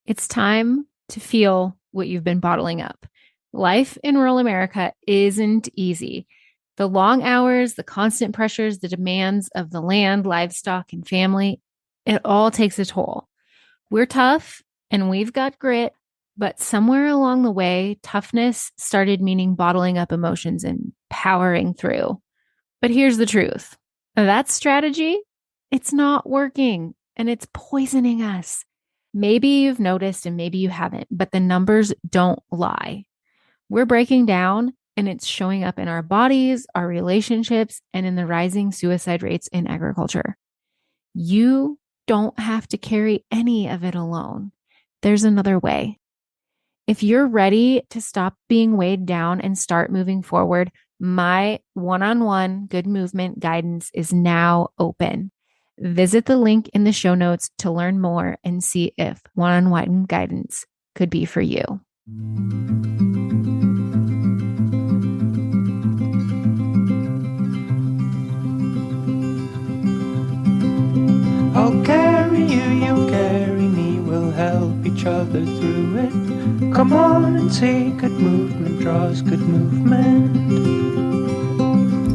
It's time to feel what you've been bottling up. Life in rural America isn't easy. The long hours, the constant pressures, the demands of the land, livestock, and family, it all takes a toll. We're tough and we've got grit, but somewhere along the way, toughness started meaning bottling up emotions and powering through. But here's the truth. That strategy, it's not working and it's poisoning us. Maybe you've noticed and maybe you haven't, but the numbers don't lie. We're breaking down and it's showing up in our bodies, our relationships, and in the rising suicide rates in agriculture. You don't have to carry any of it alone. There's another way. If you're ready to stop being weighed down and start moving forward, my one-on-one good movement guidance is now open. Visit the link in the show notes to learn more and see if one-on-one guidance could be for you. I'll carry you, you carry me, we'll help each other through it. Come on and see, good movement draws good movement.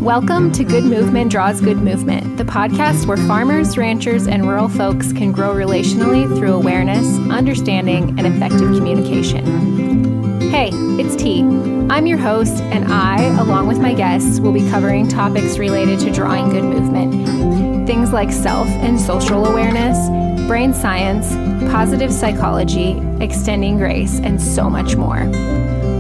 Welcome to Good Movement Draws Good Movement, the podcast where farmers, ranchers, and rural folks can grow relationally through awareness, understanding, and effective communication. Hey, it's T. I'm your host, and I, along with my guests, will be covering topics related to drawing good movement. Things like self and social awareness, brain science, positive psychology, extending grace, and so much more.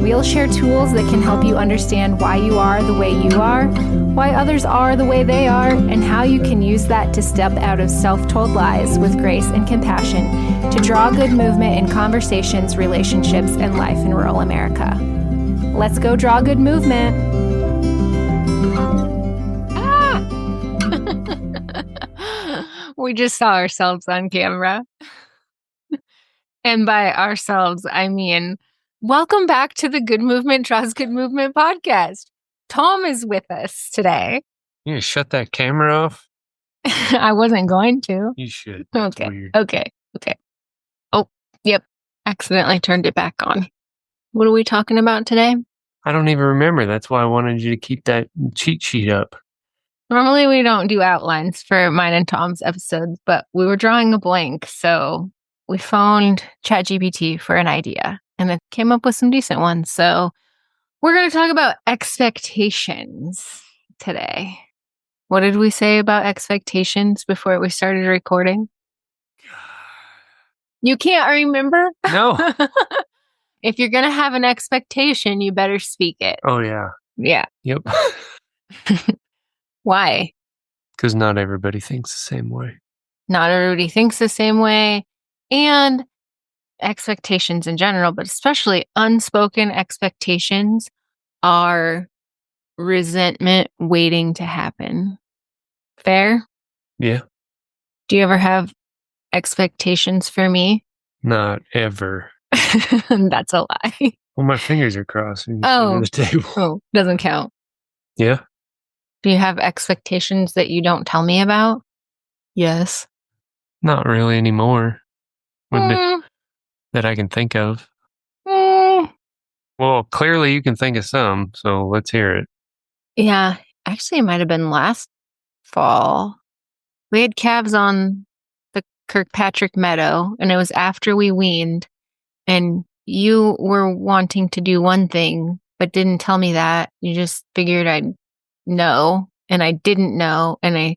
We'll share tools that can help you understand why you are the way you are, why others are the way they are, and how you can use that to step out of self-told lies with grace and compassion to draw good movement in conversations, relationships, and life in rural America. Let's go draw good movement. We just saw ourselves on camera. And by ourselves, I mean, welcome back to the Good Movement Draws Good Movement podcast. Tom is with us today. You gonna shut that camera off? I wasn't going to. You should. That's Okay. weird. Okay. Oh, yep. Accidentally turned it back on. What are we talking about today? I don't even remember. That's why I wanted you to keep that cheat sheet up. Normally we don't do outlines for mine and Tom's episodes, but we were drawing a blank, so we phoned ChatGPT for an idea, and it came up with some decent ones. So we're going to talk about expectations today. What did we say about expectations before we started recording? You can't remember? No. If you're going to have an expectation, you better speak it. Oh, yeah. Yeah. Yep. Why? Because not everybody thinks the same way. Not everybody thinks the same way. And expectations in general, but especially unspoken expectations, are resentment waiting to happen. Fair? Yeah. Do you ever have expectations for me? Not ever. That's a lie. Well, my fingers are crossed under Oh. the table. Oh, doesn't count. Yeah. Do you have expectations that you don't tell me about? Yes. Not really anymore. That I can think of. Well, clearly you can think of some, so let's hear it. Yeah. Actually, it might have been last fall. We had calves on the Kirkpatrick meadow, and it was after we weaned, and you were wanting to do one thing, but didn't tell me that. You just figured I'd know, and I didn't know, and I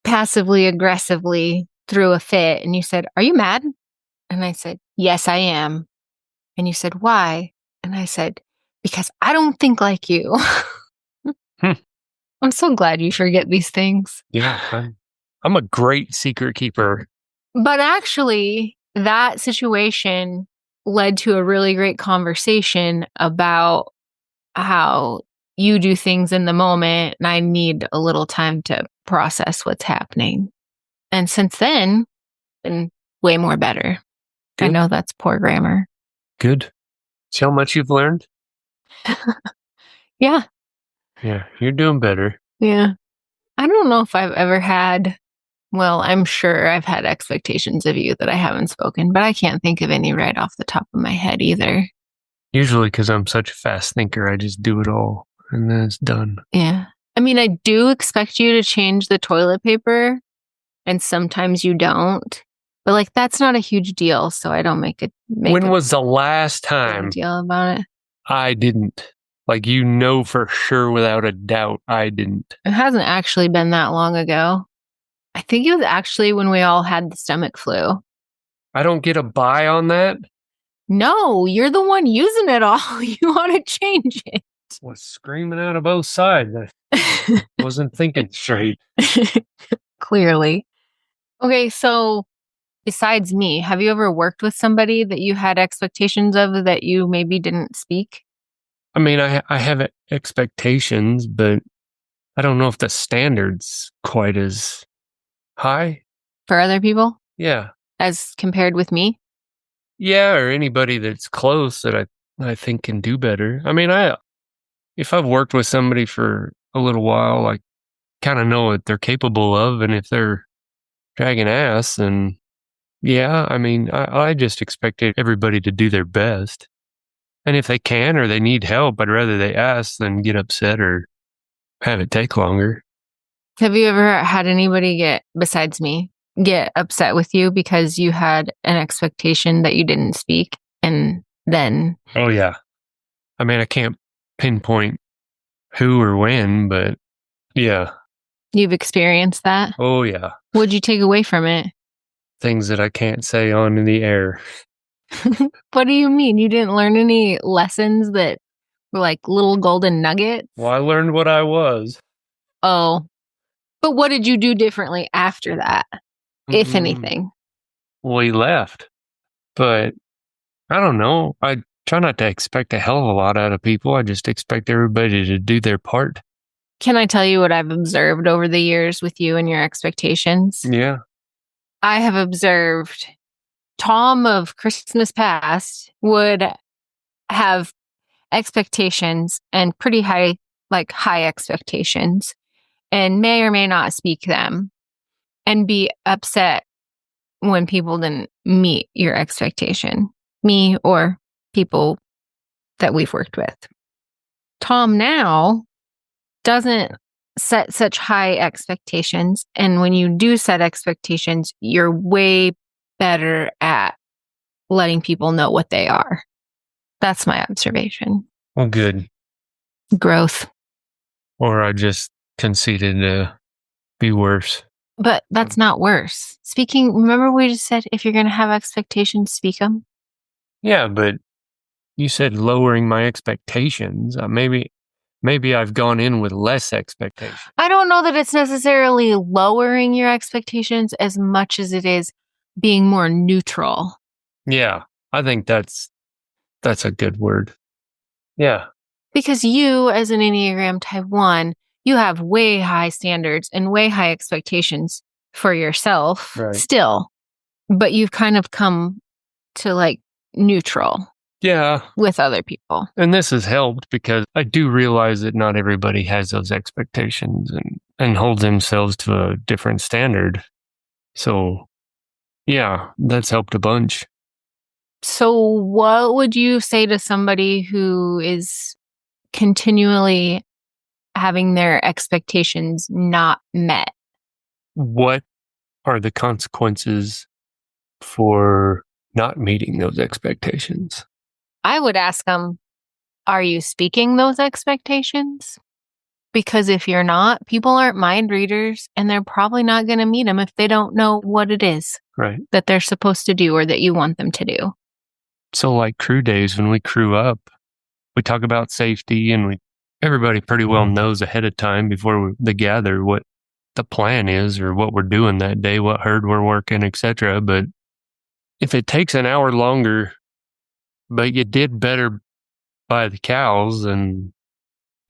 passively aggressively threw a fit, and you said, "Are you mad?" And I said, "Yes, I am." And you said, "Why?" And I said, "Because I don't think like you." I'm so glad you forget these things. Yeah. I'm a great secret keeper. But actually, that situation led to a really great conversation about how you do things in the moment, and I need a little time to process what's happening. And since then, been way more better. Good. I know that's poor grammar. Good. See how much you've learned? Yeah. Yeah, you're doing better. Yeah. I don't know if I've ever had Well, I'm sure I've had expectations of you that I haven't spoken, but I can't think of any right off the top of my head either. Usually because I'm such a fast thinker, I just do it all and then it's done. Yeah. I mean, I do expect you to change the toilet paper, and sometimes you don't. But like, that's not a huge deal, so I don't make When was the last a time big deal about it. I didn't? Like, you know for sure without a doubt I didn't. It hasn't actually been that long ago. I think it was actually when we all had the stomach flu. I don't get a buy on that? No, you're the one using it all. You want to change it. Was screaming out of both sides. I wasn't thinking straight. Clearly. Okay, so besides me, have you ever worked with somebody that you had expectations of that you maybe didn't speak? I mean, I have expectations, but I don't know if the standard's quite as high. For other people Yeah. as compared with me? Yeah, or anybody that's close that I think can do better. I mean, if I've worked with somebody for a little while, I kind of know what they're capable of, and if they're dragging ass, then yeah, I mean, I just expected everybody to do their best. And if they can or they need help, I'd rather they ask than get upset or have it take longer. Have you ever had anybody besides me, get upset with you because you had an expectation that you didn't speak? And then, Oh, yeah. I mean, I can't pinpoint who or when, but yeah. you've experienced that? Oh, yeah. What'd you take away from it? Things that I can't say on in the air. What do you mean? You didn't learn any lessons that were like little golden nuggets? Well, I learned what I was. Oh, but what did you do differently after that, if anything? Well, he left. But I don't know. I try not to expect a hell of a lot out of people. I just expect everybody to do their part. Can I tell you what I've observed over the years with you and your expectations? Yeah. I have observed Tom of Christmas past would have expectations and pretty high, like high expectations, and may or may not speak them and be upset when people didn't meet your expectation, me or people that we've worked with. Tom now doesn't set such high expectations. And when you do set expectations, you're way better at letting people know what they are. That's my observation. Well, good. Growth. Or I just conceded to be worse. But that's not worse. Remember we just said if you're going to have expectations, speak them? Yeah, but you said lowering my expectations. Maybe I've gone in with less expectations. I don't know that it's necessarily lowering your expectations as much as it is being more neutral. Yeah, I think that's a good word. Yeah. Because you, as an Enneagram Type 1, you have way high standards and way high expectations for yourself still. But you've kind of come to like neutral. Yeah. With other people. And this has helped because I do realize that not everybody has those expectations and holds themselves to a different standard. So, yeah, that's helped a bunch. So what would you say to somebody who is continually having their expectations not met? What are the consequences for not meeting those expectations? I would ask them, are you speaking those expectations? Because if you're not, people aren't mind readers and they're probably not going to meet them if they don't know what it is that they're supposed to do or that you want them to do. So like crew days, when we crew up, we talk about safety and everybody pretty well knows ahead of time before they gather what the plan is or what we're doing that day, what herd we're working, etc. But if it takes an hour longer, but you did better by the cows and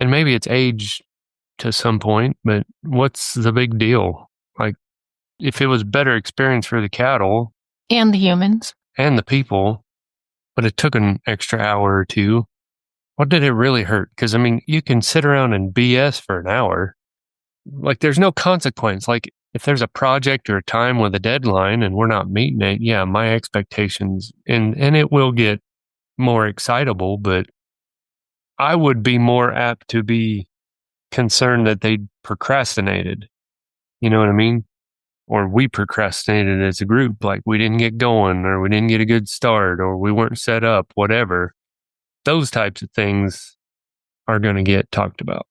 maybe it's age to some point, but what's the big deal? Like if it was better experience for the cattle and the humans and the people, but it took an extra hour or two, what did it really hurt? Because I mean, you can sit around and BS for an hour. Like there's no consequence. Like if there's a project or a time with a deadline and we're not meeting it, yeah, my expectations, and it will get more excitable, but I would be more apt to be concerned that they procrastinated. You know what I mean? Or we procrastinated as a group, like we didn't get going, or we didn't get a good start, or we weren't set up, whatever. Those types of things are going to get talked about.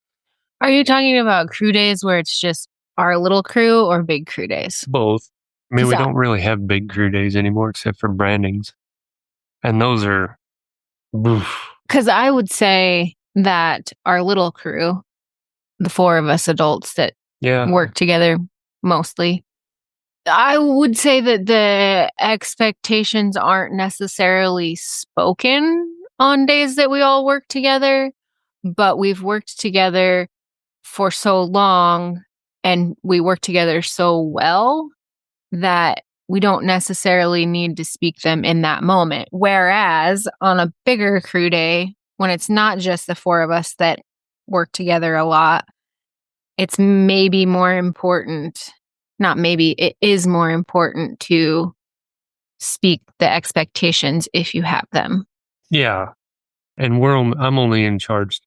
Are you talking about crew days where it's just our little crew or big crew days? Both. I mean, 'Cause we don't really have big crew days anymore except for brandings. And those are, oof. Because I would say that our little crew, the four of us adults that Yeah. work together mostly, I would say that the expectations aren't necessarily spoken on days that we all work together, but we've worked together for so long and we work together so well that we don't necessarily need to speak them in that moment. Whereas on a bigger crew day, when it's not just the four of us that work together a lot, it's maybe more important, not maybe, it is more important to speak the expectations if you have them. Yeah. And I'm only in charge.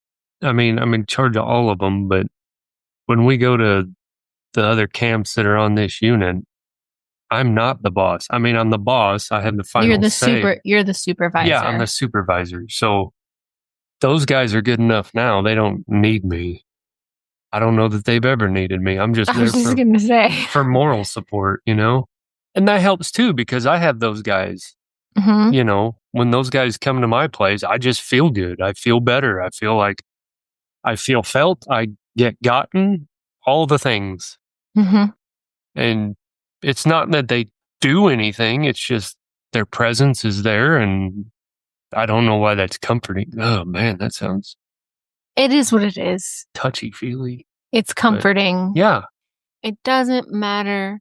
I mean, I'm in charge of all of them, but when we go to the other camps that are on this unit, I'm not the boss. I mean, I'm the boss. I have the final say. You're the supervisor. Yeah, I'm the supervisor. So those guys are good enough now. They don't need me. I don't know that they've ever needed me. I'm just I was just going to say. for moral support, you know? And that helps too because I have those guys. Mm-hmm. You know, when those guys come to my place, I just feel good. I feel better. I feel like I feel felt. I get gotten, all the things. Mm-hmm. And it's not that they do anything. It's just their presence is there. And I don't know why that's comforting. Oh man, that sounds It is what it is. touchy-feely. It's comforting. Yeah. It doesn't matter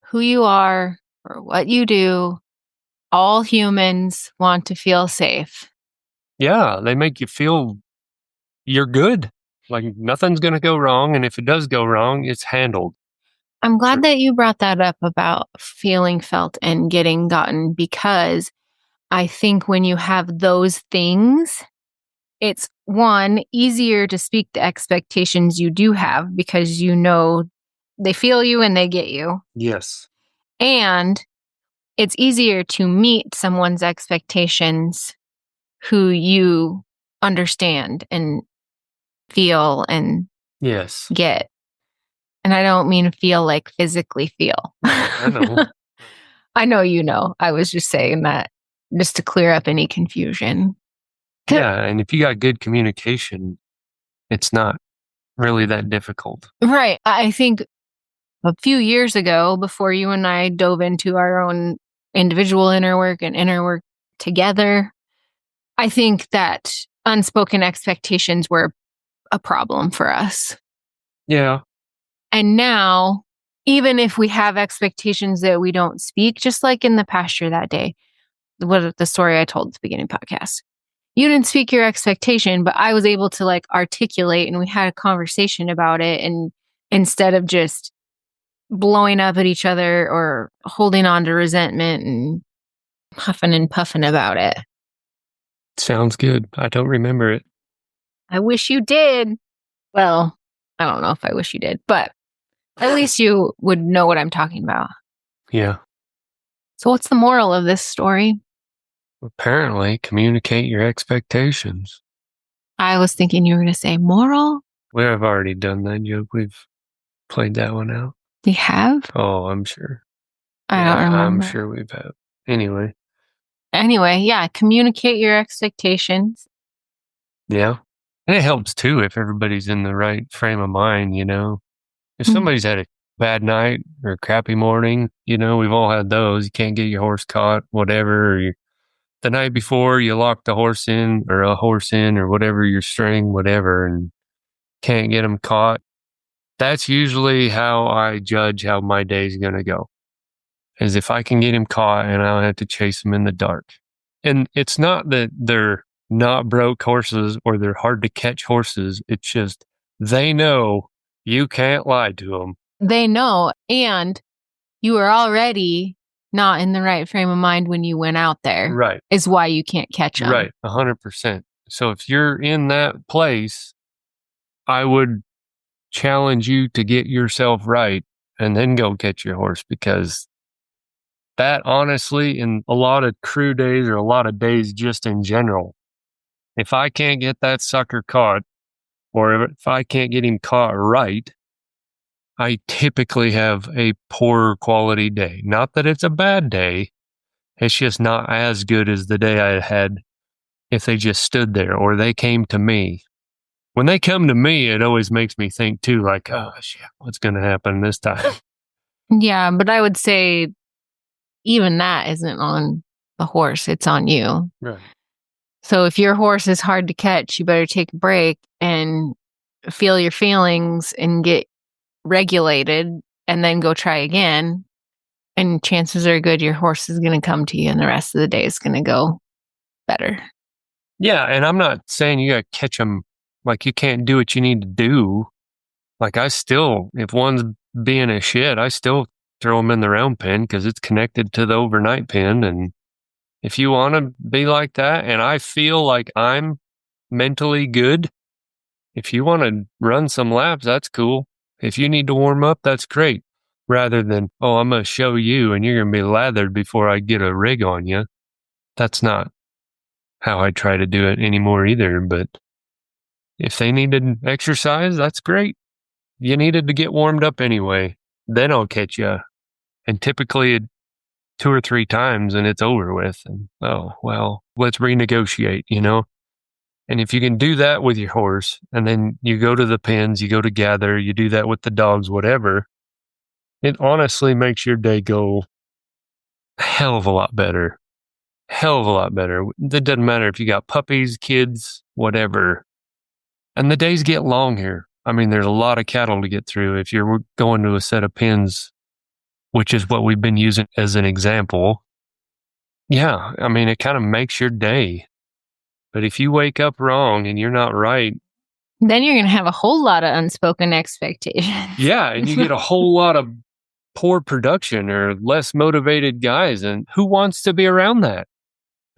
who you are or what you do. All humans want to feel safe. Yeah. They make you feel you're good. Like nothing's going to go wrong. And if it does go wrong, it's handled. I'm glad that you brought that up about feeling felt and getting gotten, because I think when you have those things, it's one, easier to speak the expectations you do have because you know they feel you and they get you. Yes. And it's easier to meet someone's expectations who you understand and feel and Yes. get. And I don't mean feel like physically feel. I know. I know you know. I was just saying that just to clear up any confusion. Yeah. And if you got good communication, it's not really that difficult. Right. I think a few years ago, before you and I dove into our own individual inner work and inner work together, I think that unspoken expectations were a problem for us. Yeah. And now, even if we have expectations that we don't speak, just like in the pasture that day, what the story I told at the beginning podcast, you didn't speak your expectation, but I was able to like articulate and we had a conversation about it. And instead of just blowing up at each other or holding on to resentment and huffing and puffing about it. Sounds good. I don't remember it. I wish you did. Well, I don't know if I wish you did, but at least you would know what I'm talking about. Yeah. So what's the moral of this story? Apparently, communicate your expectations. I was thinking you were going to say moral. We have already done that joke. We've played that one out. We have? Oh, I'm sure. I don't remember. I'm sure we've had. Anyway, yeah, communicate your expectations. yeah. And it helps too if everybody's in the right frame of mind, you know. If Mhm. somebody's had a bad night or a crappy morning, you know, we've all had those. You can't get your horse caught, whatever. Or the night before you locked the horse in or a horse in or whatever, your string, whatever, and can't get them caught. That's usually how I judge how my day's going to go. Is if I can get him caught and I don't have to chase him in the dark. And it's not that they're not broke horses or they're hard to catch horses. It's just they know you can't lie to them. they know. And you were already not in the right frame of mind when you went out there. Right. Is why you can't catch them. Right. 100%. So if you're in that place, I would challenge you to get yourself right and then go catch your horse, because that honestly, in a lot of crew days or a lot of days just in general, if I can't get that sucker caught, or if I can't get him caught right, I typically have a poor quality day. Not that it's a bad day. It's just not as good as the day I had if they just stood there or they came to me. When they come to me, it always makes me think too, like, oh shit, what's going to happen this time? Yeah, but I would say even that isn't on the horse. It's on you. Right. So if your horse is hard to catch, you better take a break and feel your feelings and get regulated and then go try again. And chances are good your horse is going to come to you and the rest of the day is going to go better. Yeah. And I'm not saying you got to catch them like you can't do what you need to do. Like I still, if one's being a shit, I still throw them in the round pen because it's connected to the overnight pen. And if you want to be like that, and I feel like I'm mentally good, if you want to run some laps, that's cool. If you need to warm up, that's great. Rather than, oh, I'm going to show you and you're going to be lathered before I get a rig on you. That's not how I try to do it anymore either. But if they needed exercise, that's great. You needed to get warmed up anyway. Then I'll catch you. And typically 2 or 3 times and it's over with. And oh, well, let's renegotiate, you know? And if you can do that with your horse, and then you go to the pens, you go to gather, you do that with the dogs, whatever, it honestly makes your day go a hell of a lot better. Hell of a lot better. It doesn't matter if you got puppies, kids, whatever. And the days get long here. I mean, there's a lot of cattle to get through. If you're going to a set of pens, which is what we've been using as an example, yeah, I mean, it kind of makes your day. But if you wake up wrong and you're not right, then you're going to have a whole lot of unspoken expectations. Yeah, and you get a whole lot of poor production or less motivated guys. And who wants to be around that?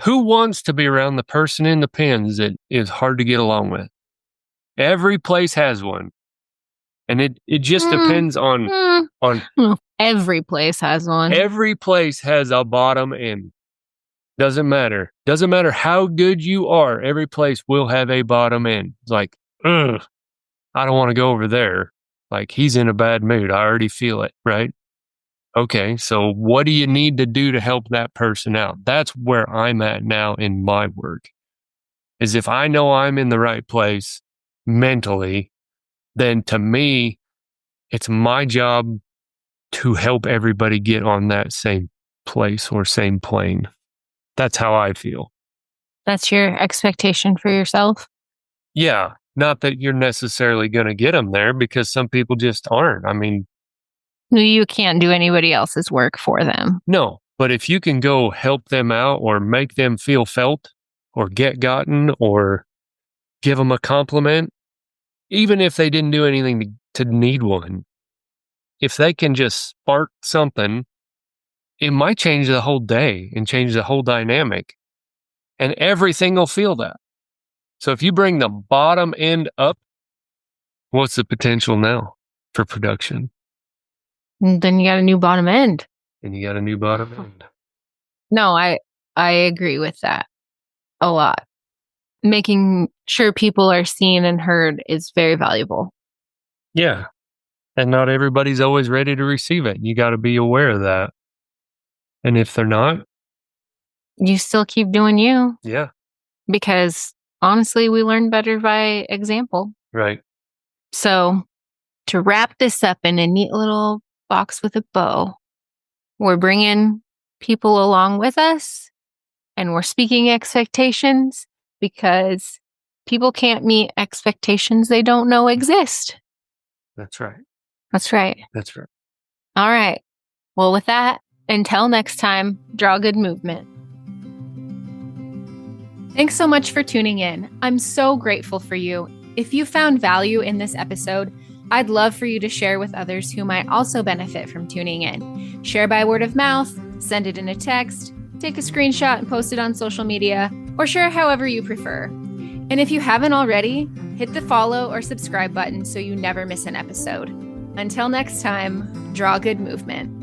Who wants to be around the person in the pens that is hard to get along with? Every place has one. And it just depends on Every place has one. Every place has a bottom end. Doesn't matter. Doesn't matter how good you are. Every place will have a bottom end. It's like, ugh, I don't want to go over there. Like, he's in a bad mood. I already feel it, right? Okay, so what do you need to do to help that person out? That's where I'm at now in my work. Is if I know I'm in the right place mentally, then to me, it's my job to help everybody get on that same place or same plane. That's how I feel. That's your expectation for yourself? Yeah. Not that you're necessarily going to get them there, because some people just aren't. I mean, you can't do anybody else's work for them. No, but if you can go help them out or make them feel felt or get gotten or give them a compliment, even if they didn't do anything to need one, if they can just spark something, it might change the whole day and change the whole dynamic, and everything will feel that. So if you bring the bottom end up, what's the potential now for production? Then you got a new bottom end. And you got a new bottom end. No, I agree with that a lot. Making sure people are seen and heard is very valuable. Yeah. And not everybody's always ready to receive it. You got to be aware of that. And if they're not, you still keep doing you. Yeah. Because honestly, we learn better by example. Right. So to wrap this up in a neat little box with a bow, we're bringing people along with us and we're speaking expectations, because people can't meet expectations they don't know exist. That's right. That's right. That's right. All right. Well, with that, until next time, draw good movement. Thanks so much for tuning in. I'm so grateful for you. If you found value in this episode, I'd love for you to share with others who might also benefit from tuning in. Share by word of mouth, send it in a text, take a screenshot and post it on social media, or share however you prefer. And if you haven't already, hit the follow or subscribe button so you never miss an episode. Until next time, draw good movement.